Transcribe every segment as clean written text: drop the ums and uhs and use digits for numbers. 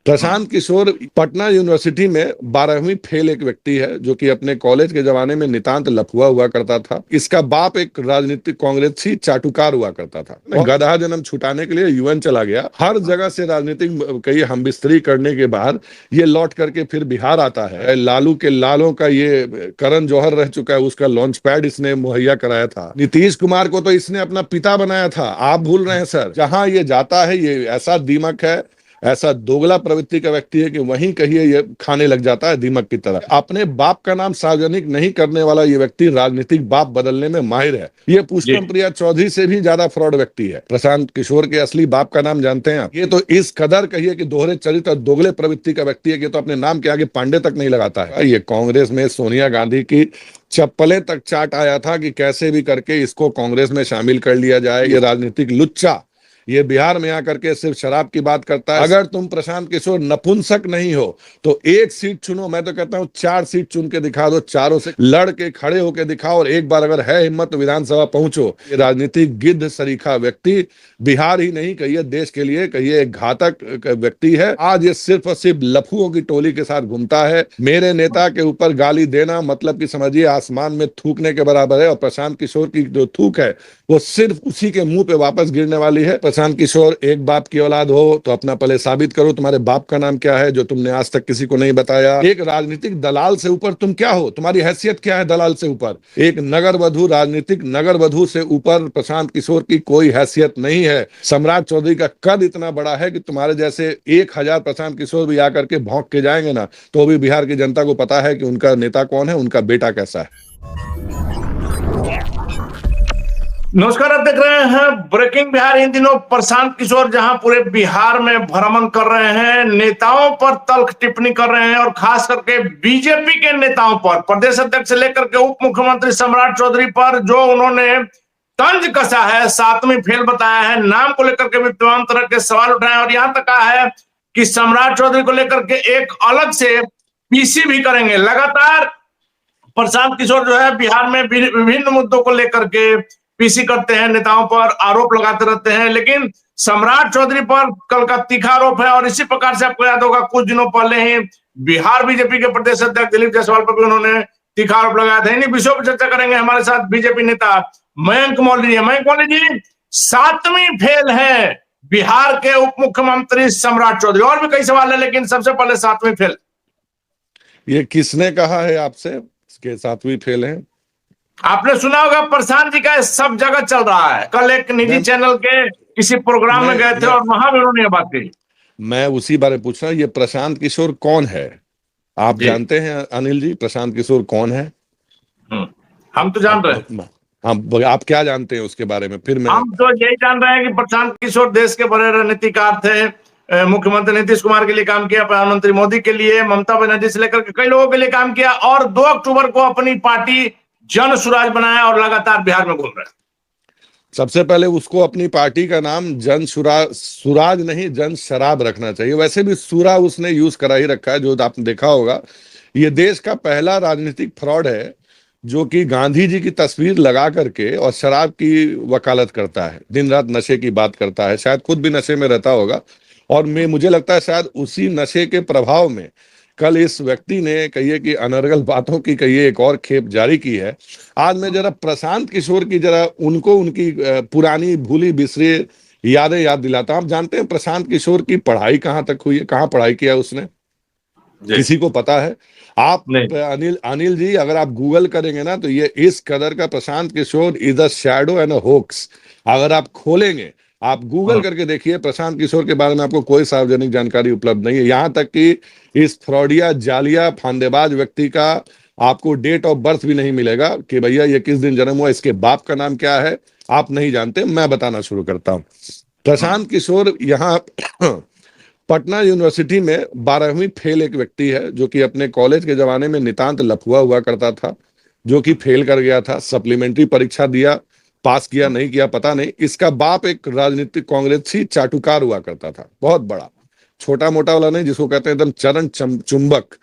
Prashant Kishor Patna university में 12वीं fail एक व्यक्ति है जो कि अपने कॉलेज के जमाने में नितांत लफुआ हुआ करता था। इसका बाप एक राजनीतिक कांग्रेसी चाटुकार हुआ करता था। गधा जन्म छुटाने के लिए यूएन चला गया। हर जगह से राजनीतिक कई हमबिस्तरी करने के बाद ये लौट करके फिर बिहार आता है। लालू के लालों का ये करण जौहर रह चुका है, उसका लॉन्च पैड इसने मुहैया कराया था। नीतीश कुमार को तो इसने अपना पिता बनाया था। आप भूल रहे हैं सर। जहां ये जाता है ये ऐसा दीमक है, ऐसा दोगला प्रवृत्ति का व्यक्ति है कि वहीं कहिए ये खाने लग जाता है दीमक की तरह। अपने बाप का नाम सार्वजनिक नहीं करने वाला ये व्यक्ति राजनीतिक बाप बदलने में माहिर है। ये पुष्पम प्रिया चौधरी से भी ज्यादा फ्रॉड व्यक्ति है। प्रशांत किशोर के असली बाप का नाम जानते हैं आप? ये तो इस कदर कहिए कि दोहरे चरित्र और दोगले प्रवृत्ति का व्यक्ति है कि तो अपने नाम के आगे पांडे तक नहीं लगाता है। ये कांग्रेस में सोनिया गांधी की चप्पलें तक चाट आया था कि कैसे भी करके इसको कांग्रेस में शामिल कर लिया जाए। ये राजनीतिक लुच्चा ये बिहार में आकर के सिर्फ शराब की बात करता है। अगर तुम प्रशांत किशोर नपुंसक नहीं हो तो एक सीट चुनो, मैं तो कहता हूं 4 सीट चुन के दिखा दो, चारों से लड़ के खड़े होके दिखाओ और एक बार अगर है हिम्मत तो विधानसभा पहुंचो। ये राजनीतिक गिद्ध सरीखा व्यक्ति बिहार ही नहीं कहिए देश के लिए कहिए एक घातक व्यक्ति है। आज ये सिर्फ और सिर्फ लफुओं की टोली के साथ घूमता है। मेरे नेता के ऊपर गाली देना मतलब कि समझिए आसमान में थूकने के बराबर है। और प्रशांत किशोर की जो थूक है वो सिर्फ उसी के मुंह पे वापस गिरने वाली है। प्रशांत किशोर एक बाप की औलाद हो तो अपना पहले साबित करो, तुम्हारे बाप का नाम क्या है जो तुमने आज तक किसी को नहीं बताया। एक राजनीतिक दलाल से ऊपर तुम क्या हो? तुम्हारी हैसियत क्या है दलाल से ऊपर? एक नगर वधु, राजनीतिक नगर वधु से ऊपर प्रशांत किशोर की कोई हैसियत नहीं है। सम्राट चौधरी का कद इतना बड़ा है कि तुम्हारे जैसे 1000 प्रशांत किशोर भी आकर के भौंक के जाएंगे ना तो भी बिहार की जनता को पता है कि उनका नेता कौन है, उनका बेटा कैसा है। नमस्कार, आप देख रहे हैं ब्रेकिंग बिहार। इन दिनों प्रशांत किशोर जहां पूरे बिहार में भ्रमण कर रहे हैं, नेताओं पर तल्ख टिप्पणी कर रहे हैं और खास करके बीजेपी के नेताओं पर, प्रदेश अध्यक्ष से लेकर के उप मुख्यमंत्री सम्राट चौधरी पर जो उन्होंने तंज कसा है, 7वीं फेल बताया है, नाम को लेकर के भी तमाम तरह के सवाल उठाए और यहां तक कहा है कि सम्राट चौधरी को लेकर के एक अलग से पीसी भी करेंगे। लगातार प्रशांत किशोर जो है बिहार में विभिन्न मुद्दों को लेकर के पीसी करते हैं, नेताओं पर आरोप लगाते रहते हैं, लेकिन सम्राट चौधरी पर कल का तीखा आरोप है। और इसी प्रकार से आपको याद होगा कुछ दिनों पहले ही बिहार बीजेपी के प्रदेश अध्यक्ष दिलीप जायसवाल पर भी उन्होंने तीखा आरोप लगाया था। इन विषयों पर चर्चा करेंगे। हमारे साथ बीजेपी नेता मयंक मौर्य जी। मयंक मौर्य जी, 7वीं फेल है बिहार के उप मुख्यमंत्री सम्राट चौधरी, और भी कई सवाल है लेकिन सबसे पहले 7वीं फेल। ये किसने कहा है आपसे कि 7वीं फेल है? आपने सुना होगा, प्रशांत जी का सब जगह चल रहा है। कल एक निजी चैनल के किसी प्रोग्राम में गए थे और वहां भी उन्होंने ये बात कही। मैं उसी बारे पूछ रहा हूं, ये प्रशांत किशोर कौन है? आप जानते हैं अनिल जी प्रशांत किशोर कौन है? हम तो जान रहे हैं। आप क्या जानते हैं उसके बारे में? फिर हम तो यही जान रहे हैं कि प्रशांत किशोर देश के बड़े रणनीतिकार थे। मुख्यमंत्री नीतीश कुमार के लिए काम किया, प्रधानमंत्री मोदी के लिए, ममता बनर्जी से लेकर के कई लोगों के लिए काम किया और 2 अक्टूबर को अपनी पार्टी जन सुराज बनाया और लगातार बिहार में घूम रहे हैं। सबसे पहले उसको अपनी पार्टी का नाम जन सुराज नहीं जन शराब रखना चाहिए। वैसे भी सुरा उसने यूज करा ही रखा है, जो आपने देखा होगा। ये देश का पहला राजनीतिक फ्रॉड है जो कि गांधी जी की तस्वीर लगा करके और शराब की वकालत करता है, दिन रात नशे की बात करता है। शायद खुद भी नशे में रहता होगा और मुझे लगता है शायद उसी नशे के प्रभाव में कल इस व्यक्ति ने कहिए कि अनर्गल बातों की कहिए एक और खेप जारी की है। आज मैं जरा प्रशांत किशोर की जरा उनको उनकी पुरानी भूली बिसरी यादें याद दिलाता हूं। आप जानते हैं प्रशांत किशोर की पढ़ाई कहां तक हुई है? कहां पढ़ाई किया उसने? किसी को पता है? आप अनिल जी अगर आप गूगल करेंगे ना तो ये इस कदर का Prashant Kishor is a shadow and a hoax. अगर आप खोलेंगे, आप गूगल करके देखिए, प्रशांत किशोर के बारे में आपको कोई सार्वजनिक जानकारी उपलब्ध नहीं है। यहां तक कि इस फ्रॉडिया जालिया फांदेबाज व्यक्ति का आपको डेट ऑफ बर्थ भी नहीं मिलेगा कि भैया ये किस दिन जन्म हुआ, इसके बाप का नाम क्या है, आप नहीं जानते। मैं बताना शुरू करता हूं। प्रशांत किशोर यहाँ पटना यूनिवर्सिटी में 12वीं फेल एक व्यक्ति है जो कि अपने कॉलेज के जमाने में नितांत लफुआ हुआ करता था, जो कि फेल कर गया था। सप्लीमेंट्री परीक्षा दिया, पास किया नहीं किया पता नहीं। इसका बाप एक राजनीतिक कांग्रेसी चाटुकार हुआ करता था, बहुत बड़ा, छोटा मोटा वाला नहीं, जिसको कहते हैं एकदम चरण चुंबक।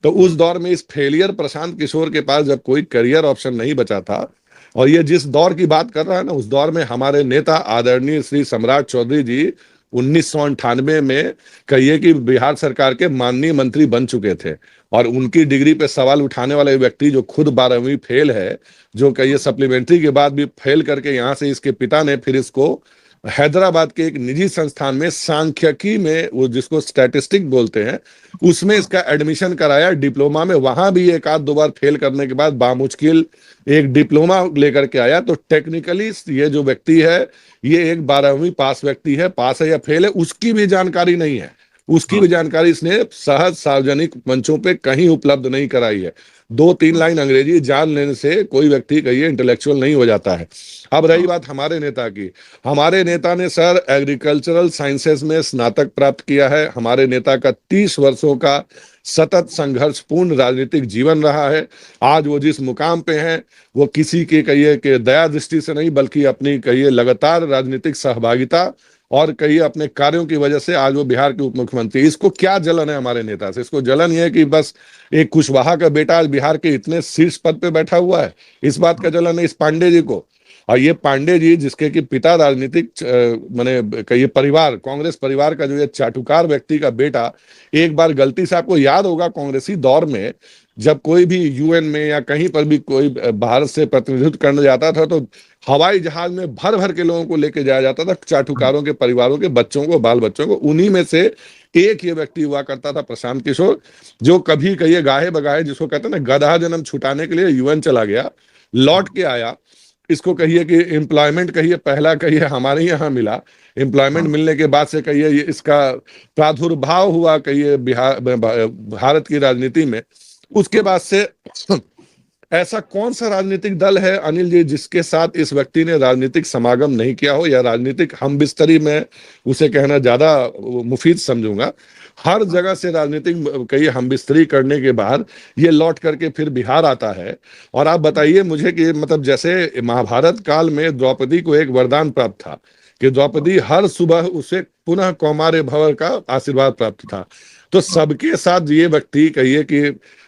तो उस दौर में इस फेलियर प्रशांत किशोर के पास जब कोई करियर ऑप्शन नहीं बचा था, और ये जिस दौर की बात कर रहा है ना, उस दौर में हमारे नेता आदरणीय श्री सम्राट चौधरी जी 1998 में कहिए कि बिहार सरकार के माननीय मंत्री बन चुके थे, और उनकी डिग्री पे सवाल उठाने वाले व्यक्ति जो खुद 12वीं फेल है, जो कहिए सप्लीमेंट्री के बाद भी फेल करके यहाँ से इसके पिता ने फिर इसको हैदराबाद के एक निजी संस्थान में सांख्यिकी में, वो जिसको स्टैटिस्टिक बोलते हैं, उसमें इसका एडमिशन कराया डिप्लोमा में। वहां भी एक आध दो बार फेल करने के बाद बामुश्किल एक डिप्लोमा लेकर के आया। तो टेक्निकली ये जो व्यक्ति है, ये एक 12वीं पास व्यक्ति है, पास है या फेल है उसकी भी जानकारी नहीं है, उसकी भी जानकारी इसने सहज सार्वजनिक मंचों पे कहीं उपलब्ध नहीं कराई है। 2-3 लाइन अंग्रेजी जान लेने से कोई व्यक्ति कहिए इंटेलेक्चुअल नहीं हो जाता है। अब रही बात हमारे नेता की, हमारे नेता ने सर एग्रीकल्चरल साइंसेज में स्नातक प्राप्त किया है। हमारे नेता का 30 वर्षों का सतत संघर्षपूर्ण राजनीतिक जीवन रहा है। आज वो जिस मुकाम पे हैं, वो किसी के कहिए कि दया दृष्टि से नहीं, बल्कि अपनी कहिए लगातार राजनीतिक सहभागिता और कहिए अपने कार्यों की वजह से आज वो बिहार के उप मुख्यमंत्री। इसको क्या जलन है हमारे नेता से? इसको जलन ये है कि बस एक कुशवाहा का बेटा आज बिहार के इतने शीर्ष पद पे बैठा हुआ है, इस बात का जलन है इस पांडे जी को। और ये पांडे जी जिसके कि पिता राजनीतिक माने कहिए परिवार, कांग्रेस परिवार का जो ये चाटुकार व्यक्ति का बेटा, एक बार गलती से आपको याद होगा कांग्रेसी दौर में जब कोई भी यूएन में या कहीं पर भी कोई भारत से प्रतिनिधित्व करने जाता था तो हवाई जहाज में भर भर के लोगों को लेके जाया जाता था, चाटुकारों के परिवारों के बच्चों को, बाल बच्चों को। उन्हीं में से एक ये व्यक्ति हुआ करता था प्रशांत किशोर, जो कभी कहिए गाहे बगाहे, जिसको कहते हैं ना गधा जन्म छुटाने के लिए यूएन चला गया, लौट के आया। इसको कहिए कि एम्प्लॉयमेंट कहिए पहला कहिए हमारे यहाँ मिला, एम्प्लॉयमेंट मिलने के बाद से कहिए इसका प्रादुर्भाव हुआ कहिए बिहार भारत की राजनीति में। उसके बाद से ऐसा कौन सा राजनीतिक दल है अनिल जी जिसके साथ इस व्यक्ति ने राजनीतिक समागम नहीं किया हो, या राजनीतिक हमबिस्तरी में उसे कहना ज्यादा मुफीद समझूंगा। हर जगह से राजनीतिक कई हमबिस्तरी करने के बाद ये लौट करके फिर बिहार आता है। और आप बताइए मुझे कि मतलब जैसे महाभारत काल में द्रौपदी को एक वरदान प्राप्त था कि द्रौपदी हर सुबह उसे पुनः कौमार्य भव का आशीर्वाद प्राप्त था, तो सबके साथ ये व्यक्ति कहिए कि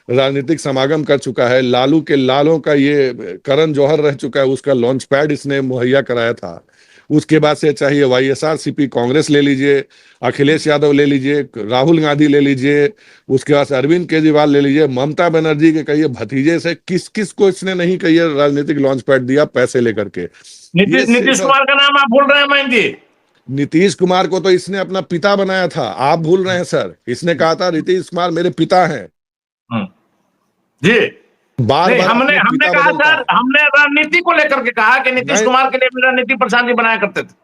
राजनीतिक समागम कर चुका है। लालू के लालों का ये करण जौहर रह चुका है, उसका लॉन्च पैड इसने मुहैया कराया था। उसके बाद से चाहिए वाईएसआरसीपी कांग्रेस ले लीजिए, अखिलेश यादव ले लीजिए, राहुल गांधी ले लीजिए, उसके बाद अरविंद केजरीवाल ले लीजिए, ममता बनर्जी के कहिए भतीजे से किस किस को इसने नहीं कहिए राजनीतिक लॉन्च पैड दिया पैसे लेकर के। नीतीश कुमार का नाम आप भूल रहे हैं मयंक जी? नीतीश कुमार को तो इसने अपना पिता बनाया था, आप भूल रहे हैं सर। इसने कहा था नीतीश कुमार मेरे पिता हैं जी। बार नहीं, बार हमने कहा सर, हमने रणनीति को लेकर के कहा कि नीतीश कुमार के लिए भी रणनीति प्रशांत जी बनाया करते थे।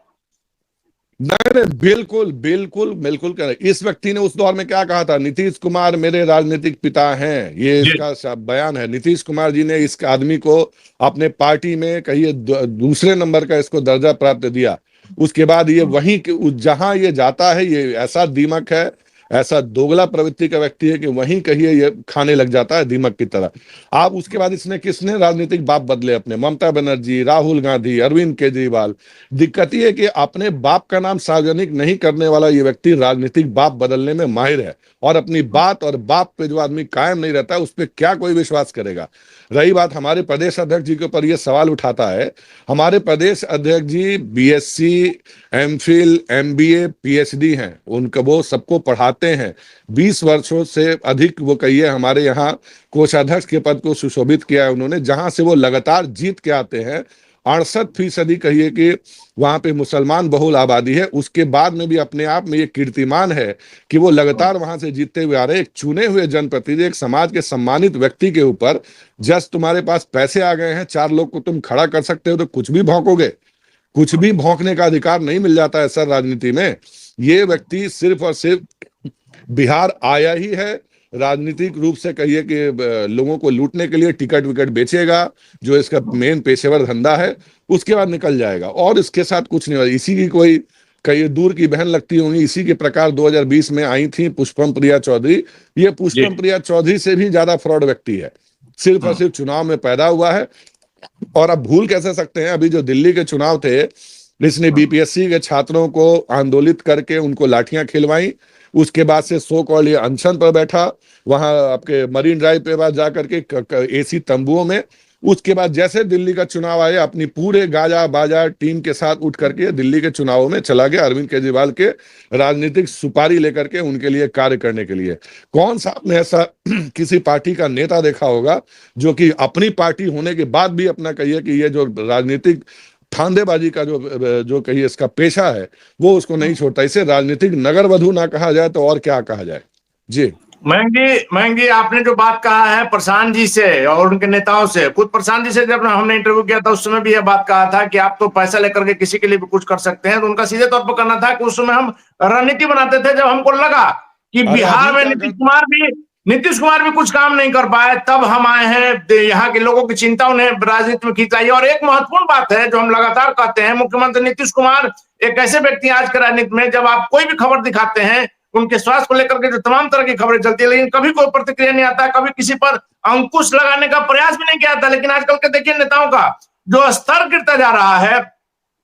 नहीं, बिल्कुल बिल्कुल बिल्कुल कह रहे। इस व्यक्ति ने उस दौर में क्या कहा था, नीतीश कुमार मेरे राजनीतिक पिता हैं, ये इसका बयान है। नीतीश कुमार जी ने इस आदमी को अपने पार्टी में कहिए दूसरे नंबर का इसको दर्जा प्राप्त दिया। उसके बाद ये वहीं जहां ये जाता है, ये ऐसा दीमक है, ऐसा दोगला प्रवृत्ति का व्यक्ति है कि वहीं कहिए ये खाने लग जाता है दीमक की तरह। आप उसके बाद इसने किसने राजनीतिक बाप बदले अपने? ममता बनर्जी, राहुल गांधी, अरविंद केजरीवाल। दिक्कत ये है कि अपने बाप का नाम सार्वजनिक नहीं करने वाला ये व्यक्ति राजनीतिक बाप बदलने में माहिर है, और अपनी बात और बाप पे जो आदमी कायम नहीं रहता उस पर क्या कोई विश्वास करेगा। रही बात हमारे प्रदेश अध्यक्ष जी के ऊपर ये सवाल उठाता है, हमारे प्रदेश अध्यक्ष जी बीएससी, एमफिल, एमबीए, पीएचडी हैं, उनका वो सबको पढ़ाते हैं। 20 वर्षों से अधिक वो कहिए हमारे यहाँ कोषाध्यक्ष के पद को सुशोभित किया है उन्होंने, जहां से वो लगातार जीत के आते हैं। 68% कहिए कि वहां पे मुसलमान बहुल आबादी है। उसके बाद में भी अपने आप में ये कीर्तिमान है कि वो लगातार वहां से जीतते हुए आ रहे। एक चुने हुए जनप्रतिनिधि, एक समाज के सम्मानित व्यक्ति के ऊपर जस्ट तुम्हारे पास पैसे आ गए हैं, 4 लोग को तुम खड़ा कर सकते हो तो कुछ भी भौंकोगे? कुछ भी भौंकने का अधिकार नहीं मिल जाता है सर राजनीति में। ये व्यक्ति सिर्फ और सिर्फ बिहार आया ही है राजनीतिक रूप से कहिए कि लोगों को लूटने के लिए, टिकट विकट बेचेगा जो इसका मेन पेशेवर धंधा है, उसके बाद निकल जाएगा और इसके साथ कुछ नहीं होगा। इसी की कोई कई दूर की बहन लगती होंगी, इसी के प्रकार 2020 में आई थी पुष्पम प्रिया चौधरी। ये पुष्पम प्रिया चौधरी से भी ज्यादा फ्रॉड व्यक्ति है, सिर्फ और सिर्फ चुनाव में पैदा हुआ है। और अब भूल कैसे सकते हैं, अभी जो दिल्ली के चुनाव थे इसने बीपीएससी के छात्रों को आंदोलित करके उनको लाठियां खिलवाई। उसके बाद से सो कॉल्ड ये अनशन पर बैठा, वहां आपके मरीन ड्राइव पे बाद जाकर के एसी तंबुओं में। उसके बाद जैसे दिल्ली का चुनाव आया, अपनी पूरे गाजा बाजा टीम के साथ उठ करके दिल्ली के चुनावों में चला गया, अरविंद केजरीवाल के राजनीतिक सुपारी लेकर के उनके लिए कार्य करने के लिए। कौन सा आपने ऐसा किसी पार्टी का नेता देखा होगा जो कि अपनी पार्टी होने के बाद भी अपना कहिए कि ये जो राजनीतिक फांदेबाजी का जो कहिए इसका पेशा है वो उसको नहीं छोड़ता। इसे राजनीतिक नगरवधु ना कहा जाए तो और क्या कहा जाए। जी मयंक जी, आपने जो बात कहा है प्रशांत जी से और उनके नेताओं से, खुद प्रशांत जी से जब हमने इंटरव्यू किया था उस समय भी यह बात कहा था कि आप तो पैसा लेकर के किसी के लिए भी कुछ कर सकते हैं, तो उनका सीधे तौर पर कहना था कि उस समय हम रणनीति बनाते थे जब हमको लगा कि बिहार में नीतीश कुमार भी कुछ काम नहीं कर पाए, तब हम आए हैं। यहाँ के लोगों की चिंता उन्हें राजनीति में खींच आई। और एक महत्वपूर्ण बात है जो हम लगातार कहते हैं, मुख्यमंत्री नीतीश कुमार एक ऐसे व्यक्ति आज के राजनीति में जब आप कोई भी खबर दिखाते हैं, उनके स्वास्थ्य को लेकर के जो तमाम तरह की खबरें चलती है, लेकिन कभी कोई प्रतिक्रिया नहीं आता, कभी किसी पर अंकुश लगाने का प्रयास भी नहीं किया जाता। लेकिन आजकल के देखिए नेताओं का जो स्तर गिरता जा रहा है,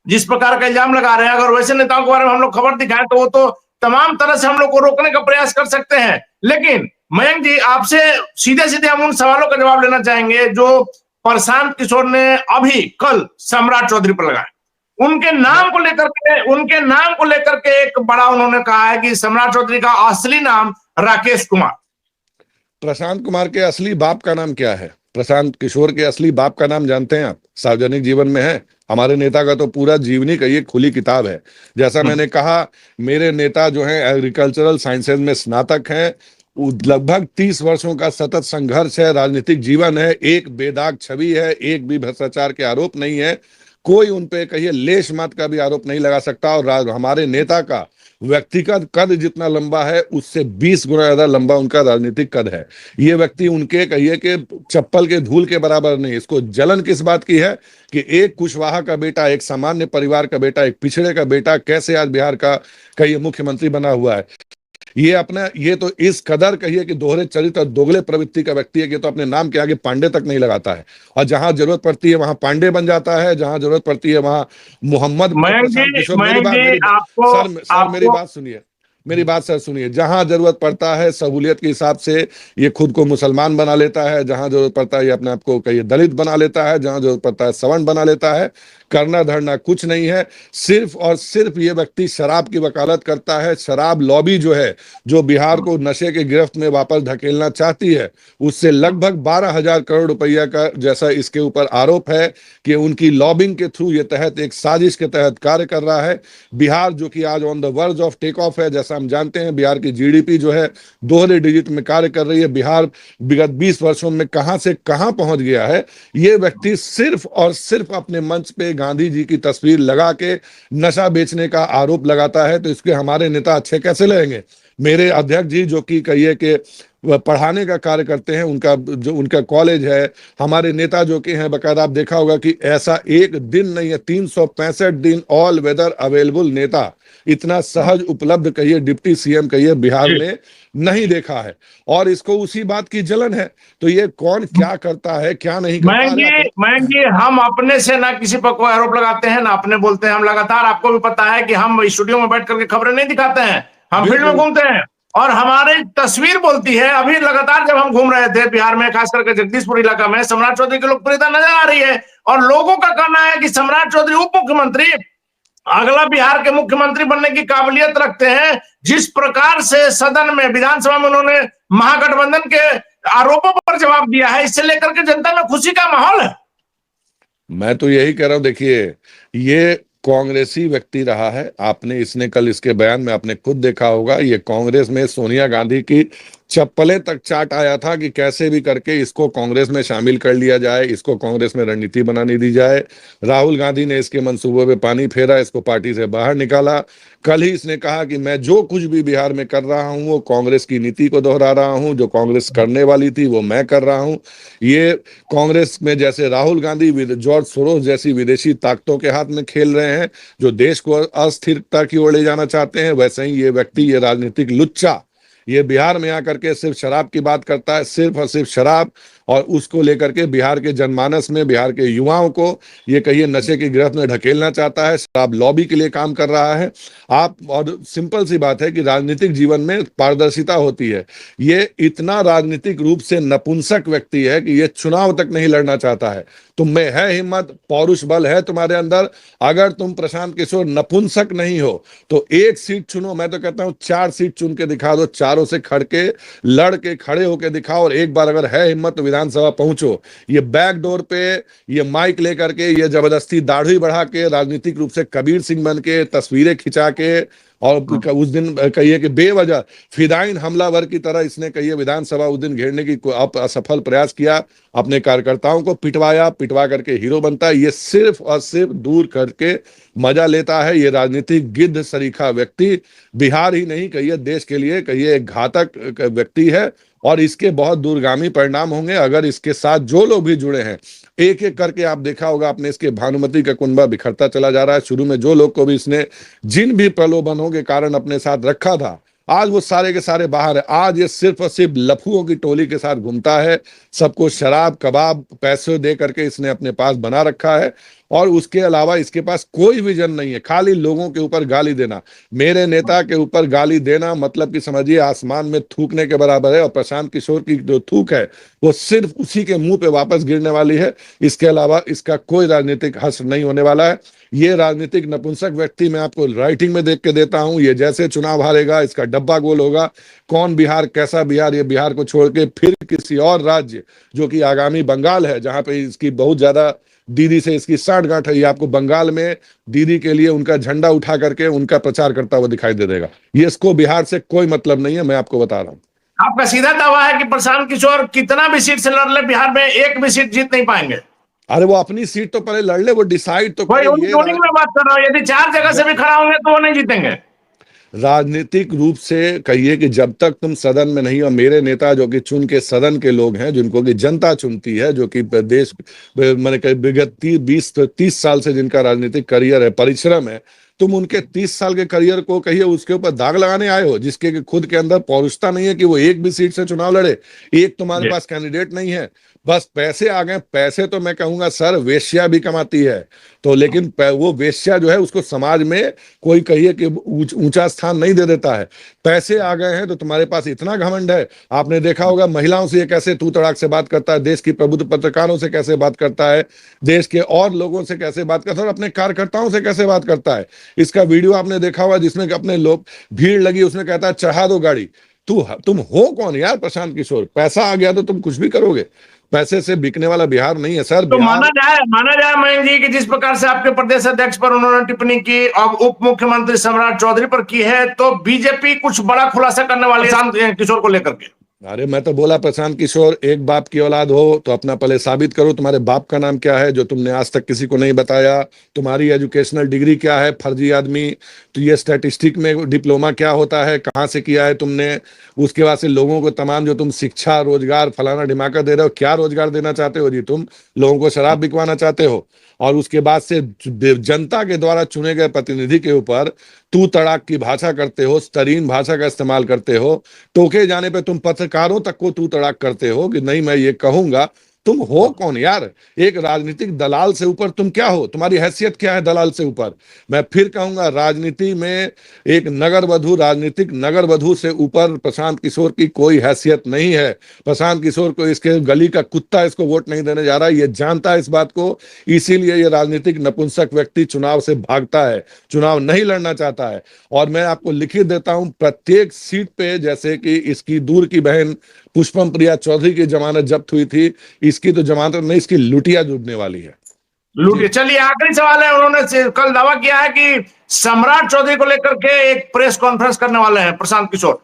जिस प्रकार का इल्जाम लगा रहे हैं, अगर वैसे नेताओं के बारे में हम लोग खबर दिखाएं तो वो तो तमाम तरह से हम लोग को रोकने का प्रयास कर सकते हैं। लेकिन मयंक जी, आपसे सीधे सीधे हम उन सवालों का जवाब लेना चाहेंगे जो प्रशांत किशोर ने अभी कल सम्राट चौधरी पर लगाए। उनके नाम को लेकर के एक बड़ा उन्होंने कहा है कि सम्राट चौधरी का असली नाम राकेश कुमार। प्रशांत कुमार के असली बाप का नाम क्या है? प्रशांत किशोर के असली बाप का नाम जानते हैं आप? सार्वजनिक जीवन में है। हमारे नेता का तो पूरा जीवनी का ये खुली किताब है। जैसा मैंने कहा, मेरे नेता जो हैं एग्रीकल्चरल साइंसेज में स्नातक हैं, लगभग 30 वर्षों का सतत संघर्ष है, राजनीतिक जीवन है, एक बेदाग छवि है, एक भी भ्रष्टाचार के आरोप नहीं है, कोई उन पे कहिए लेश मात्र का भी आरोप नहीं लगा सकता। और हमारे नेता का व्यक्तिगत कद जितना लंबा है उससे 20 गुना ज्यादा लंबा उनका राजनीतिक कद है। ये व्यक्ति उनके कहिए कि चप्पल के धूल के बराबर नहीं। इसको जलन किस बात की है कि एक कुशवाहा का बेटा, एक सामान्य परिवार का बेटा, एक पिछड़े का बेटा कैसे आज बिहार का कहिए मुख्यमंत्री बना हुआ है। ये तो इस कदर कहिए कि दोहरे चरित्र और दोगले प्रवृत्ति का व्यक्ति है कि तो अपने नाम के आगे पांडे तक नहीं लगाता है, और जहां जरूरत पड़ती है वहां पांडे बन जाता है, जहां जरूरत पड़ती है वहां मोहम्मद। मेरी बात सर सुनिए। जहां जरूरत पड़ता है सहूलियत के हिसाब से ये खुद को मुसलमान बना लेता है, जहां जरूरत पड़ता है ये अपने आप को कहिए दलित बना लेता है, जहां जरूरत पड़ता है सवर्ण बना लेता है। करना धरना कुछ नहीं है, सिर्फ और सिर्फ ये व्यक्ति शराब की वकालत करता है। शराब लॉबी जो है, जो बिहार को नशे के गिरफ्त में वापस धकेलना चाहती है, उससे लगभग 12,000 करोड़ रुपया का जैसा इसके ऊपर आरोप है कि उनकी लॉबिंग के थ्रू ये तहत एक साजिश के तहत कार्य कर रहा है। बिहार जो कि आज on the verge of take off है, जैसा हम जानते हैं बिहार की जीडीपी जो है दोहरे डिजिट में कार्य कर रही है। बिहार विगत 20 वर्षों में कहां से कहां पहुंच गया है। ये व्यक्ति सिर्फ और सिर्फ अपने मंच पे गांधी जी की तस्वीर लगा के नशा बेचने का आरोप लगाता है, तो इसके हमारे नेता अच्छे कैसे लगेंगे? मेरे अध्यक्ष जी जो कि कहिए कि पढ़ाने का कार्य करते हैं, उनका कॉलेज है, हमारे नेता जो कि हैं बकायदा आप देखा होगा कि ऐसा एक दिन नहीं है, 365 दिन ऑल वेदर अवेलेबल नेता इतना सहज उपलब्ध कहिए डिप्टी सीएम कहिए बिहार में नहीं देखा है। और इसको उसी बात की जलन है। तो ये कौन क्या करता है क्या नहीं करता। मयंक, हम अपने से ना किसी पर कोई आरोप लगाते हैं ना अपने बोलते हैं। हम लगातार, आपको भी पता है कि हम स्टूडियो में बैठ करके खबरें नहीं दिखाते हैं, हम फील्ड में घूमते हैं और हमारी तस्वीर बोलती है। अभी लगातार जब हम घूम रहे थे बिहार में, खास करके जगदीशपुर इलाका में, सम्राट चौधरी की लोकप्रियता नजर आ रही है और लोगों का कहना है कि सम्राट चौधरी उप मुख्यमंत्री अगला बिहार के मुख्यमंत्री बनने की काबिलियत रखते हैं। जिस प्रकार से सदन में, विधानसभा में उन्होंने महागठबंधन के आरोपों पर जवाब दिया है, इससे लेकर के जनता में खुशी का माहौल है। मैं तो यही कह रहा हूं, देखिए ये कांग्रेसी व्यक्ति रहा है। इसने कल इसके बयान में आपने खुद देखा होगा, ये कांग्रेस में सोनिया गांधी की चप्पलें तक चाट आया था कि कैसे भी करके इसको कांग्रेस में शामिल कर लिया जाए, इसको कांग्रेस में रणनीति बनाने दी जाए। राहुल गांधी ने इसके मंसूबों पे पानी फेरा, इसको पार्टी से बाहर निकाला। कल ही इसने कहा कि मैं जो कुछ भी बिहार में कर रहा हूं वो कांग्रेस की नीति को दोहरा रहा हूं, जो कांग्रेस करने वाली थी वो मैं कर रहा हूं। ये कांग्रेस में जैसे राहुल गांधी जॉर्ज सोरोस जैसी विदेशी ताकतों के हाथ में खेल रहे हैं जो देश को अस्थिरता की ओर ले जाना चाहते हैं, वैसे ही ये व्यक्ति, ये राजनीतिक लुच्चा, ये बिहार में आकर के सिर्फ शराब की बात करता है, सिर्फ और सिर्फ शराब, और उसको लेकर के बिहार के जनमानस में, बिहार के युवाओं को ये कहिए नशे की गिरफ्त में ढकेलना चाहता है, शराब लॉबी के लिए काम कर रहा है। आप, और सिंपल सी बात है कि राजनीतिक जीवन में पारदर्शिता होती है। ये इतना राजनीतिक रूप से नपुंसक व्यक्ति है कि ये चुनाव तक नहीं लड़ना चाहता है। तुम में है हिम्मत, पौरुष बल है तुम्हारे अंदर, अगर तुम प्रशांत किशोर नपुंसक नहीं हो तो एक सीट चुनो। मैं तो कहता हूं 4 सीट चुन के दिखा दो, चारों से लड़ के खड़े होके दिखाओ, और एक बार अगर है हिम्मत तो विधानसभा पहुंचो। ये बैक डोर पे ये माइक लेकर के, ये जबरदस्ती दाढ़ी बढ़ा के, राजनीतिक रूप से कबीर सिंह बन के, तस्वीरें खिंचा के, और उस दिन कहिए कि बेवजह फिदाइन हमलावर की तरह इसने कहिए विधानसभा उस दिन घेरने की असफल प्रयास किया, अपने कार्यकर्ताओं को पिटवा करके हीरो बनता है। ये सिर्फ और सिर्फ दूर करके मजा लेता है। ये राजनीतिक गिद्ध सरीखा व्यक्ति बिहार ही नहीं कहिए देश के लिए कहिए एक घातक व्यक्ति है, और इसके बहुत दूरगामी परिणाम होंगे अगर इसके साथ जो लोग भी जुड़े हैं। एक एक करके आप देखा होगा आपने, इसके भानुमति का कुनबा बिखरता चला जा रहा है। शुरू में जो लोग को भी इसने जिन भी प्रलोभनों के कारण अपने साथ रखा था, आज वो सारे के सारे बाहर है। आज ये सिर्फ और सिर्फ लफुओं की टोली के साथ घूमता है, सबको शराब कबाब पैसे दे करके इसने अपने पास बना रखा है, और उसके अलावा इसके पास कोई विजन नहीं है, खाली लोगों के ऊपर गाली देना। मेरे नेता के ऊपर गाली देना मतलब कि समझिए आसमान में थूकने के बराबर है, और प्रशांत किशोर की जो थूक है वो सिर्फ उसी के मुंह पे वापस गिरने वाली है। इसके अलावा इसका कोई राजनीतिक हश्र नहीं होने वाला है। ये राजनीतिक नपुंसक व्यक्ति मैं आपको राइटिंग में देख के देता हूं, ये जैसे चुनाव हारेगा इसका डब्बा गोल होगा। कौन बिहार, कैसा बिहार, ये बिहार को छोड़ के फिर किसी और राज्य जो कि आगामी बंगाल है, जहां पे इसकी बहुत ज्यादा दीदी से इसकी साठगांठ है, ये आपको बंगाल में दीदी के लिए उनका झंडा उठा करके उनका प्रचार करता हुआ दिखाई दे देगा। ये इसको बिहार से कोई मतलब नहीं है, मैं आपको बता रहा हूँ। आपका सीधा दावा है कि प्रशांत किशोर कितना भी सीट से लड़ ले, बिहार में एक भी सीट जीत नहीं पाएंगे? अरे वो अपनी सीट तो पहले लड़ ले, वो डिसाइड तो करे। में बात कर रहा हूँ, यदि 4 जगह से भी खड़ा होंगे तो वो नहीं जीतेंगे। राजनीतिक रूप से कहिए कि जब तक तुम सदन में नहीं, और मेरे नेता जो कि चुन के सदन के लोग हैं, जिनको कि जनता चुनती है, जो कि देश मैंने विगत 20-30 साल से जिनका राजनीतिक करियर है, परिश्रम है, तुम उनके 30 साल के करियर को कहिए उसके ऊपर दाग लगाने आए हो, जिसके खुद के अंदर पौरुषता नहीं है कि वो एक भी सीट से चुनाव लड़े। एक तुम्हारे पास कैंडिडेट नहीं है, बस पैसे आ गए। पैसे तो मैं कहूंगा सर वेश्या भी कमाती है, तो लेकिन वो वेश्या जो है उसको समाज में कोई कहिए कि ऊंचा स्थान नहीं दे देता है। पैसे आ गए हैं तो तुम्हारे पास इतना घमंड है। आपने देखा होगा महिलाओं से ये कैसे तू तड़ाक से बात करता है, देश की प्रबुद्ध पत्रकारों से कैसे बात करता है, देश के और लोगों से कैसे बात करता है, और अपने कार्यकर्ताओं से कैसे बात करता है। इसका वीडियो आपने देखा होगा जिसमें अपने लोग भीड़ लगी, उसमें कहता है चढ़ा दो गाड़ी। तुम हो कौन यार प्रशांत किशोर? पैसा आ गया तो तुम कुछ भी करोगे, पैसे से बिकने वाला बिहार नहीं है सर। तो माना जाए मयंक जी कि जिस प्रकार से आपके प्रदेश अध्यक्ष पर उन्होंने टिप्पणी की और उप मुख्यमंत्री सम्राट चौधरी पर की है, तो बीजेपी कुछ बड़ा खुलासा करने वाली है प्रशांत किशोर को लेकर के। अरे मैं तो बोला प्रशांत किशोर एक बाप की औलाद हो तो अपना पहले साबित करो, तुम्हारे बाप का नाम क्या है जो तुमने आज तक किसी को नहीं बताया, तुम्हारी एजुकेशनल डिग्री क्या है फर्जी आदमी, तो ये स्टैटिस्टिक में डिप्लोमा क्या होता है, कहाँ से किया है तुमने, उसके बाद से लोगों को तमाम जो तुम शिक्षा रोजगार फलाना ढिमाका दे रहे हो, क्या रोजगार देना चाहते हो जी? तुम लोगों को शराब बिकवाना चाहते हो, और उसके बाद से जनता के द्वारा चुने गए प्रतिनिधि के ऊपर तू तड़ाक की भाषा करते हो, स्तरीन भाषा का इस्तेमाल करते हो, टोके जाने पे तुम पत्रकारों तक को तू तड़ाक करते हो कि नहीं मैं ये कहूंगा। तुम हो कौन यार? एक राजनीतिक दलाल से ऊपर तुम क्या हो? तुम्हारी हैसियत क्या है दलाल से ऊपर? मैं फिर कहूंगा राजनीति में एक नगर वधु, राजनीतिक नगर वधु से ऊपर प्रशांत किशोर की कोई हैसियत नहीं है। प्रशांत किशोर को इसके गली का कुत्ता इसको वोट नहीं देने जा रहा, ये जानता है इस बात को, इसीलिए ये राजनीतिक नपुंसक व्यक्ति चुनाव से भागता है, चुनाव नहीं लड़ना चाहता है। और मैं आपको लिखित देता हूं प्रत्येक सीट पे, जैसे कि इसकी दूर की बहन पुष्पम प्रिया चौधरी की जमानत जब्त हुई थी, इसकी तो जमानत नहीं, इसकी लुटिया जुड़ने वाली है। लुटिया। चलिए आखिरी सवाल है, उन्होंने कल दावा किया है कि सम्राट चौधरी को लेकर के एक प्रेस कॉन्फ्रेंस करने वाले हैं प्रशांत किशोर।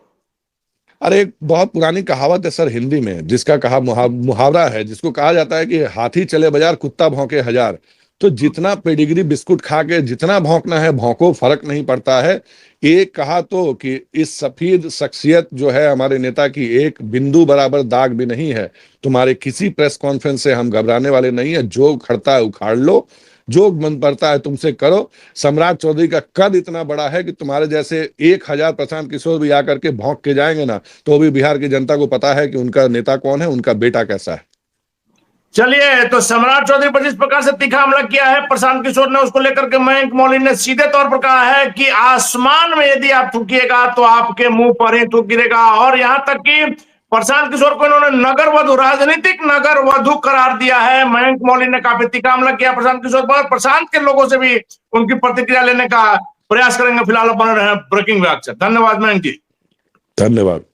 अरे एक बहुत पुरानी कहावत है सर हिंदी में, जिसका कहा मुहावरा है, जिसको कहा जाता है कि हाथी चले बाजार कुत्ता भौंके हजार। तो जितना पेडिग्री बिस्कुट खा के जितना भौंकना है भौंको, फर्क नहीं पड़ता है। एक कहा तो कि इस सफेद शख्सियत जो है हमारे नेता की एक बिंदु बराबर दाग भी नहीं है। तुम्हारे किसी प्रेस कॉन्फ्रेंस से हम घबराने वाले नहीं है, जो खड़ता है उखाड़ लो, जो मन पड़ता है तुमसे करो। सम्राट चौधरी का कद इतना बड़ा है कि तुम्हारे जैसे 1000 प्रशांत किशोर भी आकर के भौंक के जाएंगे ना, तो भी बिहार की जनता को पता है कि उनका नेता कौन है, उनका बेटा कैसा है। चलिए, तो सम्राट चौधरी पर जिस प्रकार से तीखा हमला किया है प्रशांत किशोर ने, उसको लेकर के मयंक मौली ने सीधे तौर पर कहा है कि आसमान में यदि आप थूकिएगा तो आपके मुंह पर ही थूक गिरेगा। और यहां तक कि प्रशांत किशोर को इन्होंने नगर वधु, राजनीतिक नगर वधु करार दिया है। मयंक मौली ने काफी तीखा हमला किया प्रशांत किशोर पर। प्रशांत के लोगों से भी उनकी प्रतिक्रिया लेने का प्रयास करेंगे। फिलहाल बने रहे ब्रेकिंग विभाग से। धन्यवाद मयंक जी। धन्यवाद।